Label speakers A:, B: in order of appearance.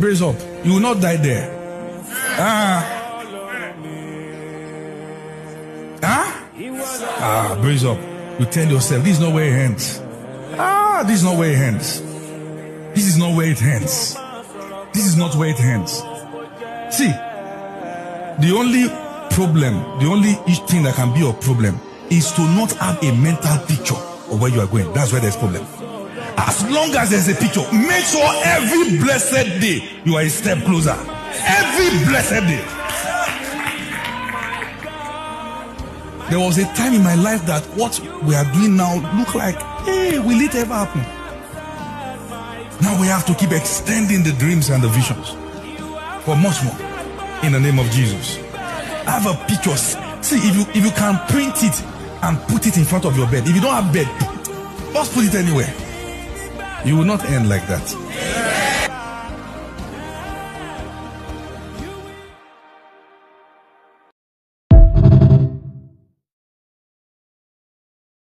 A: Brace up. You will not die there. Brace up. You tell yourself, this is not where it ends. This is not where it ends. This is not where it ends. This is not where it ends. See, the only problem, the only thing that can be a problem is to not have a mental picture of where you are going. That's where there's problem. As long as there's a picture, make sure every blessed day you are a step closer. Every blessed day. There was a time in my life that what we are doing now look like, hey, will it ever happen? Now we have to keep extending the dreams and the visions for much more in the name of Jesus. Have a picture. See, if you can print it and put it in front of your bed. If you don't have bed, just put it anywhere. You will not end like that.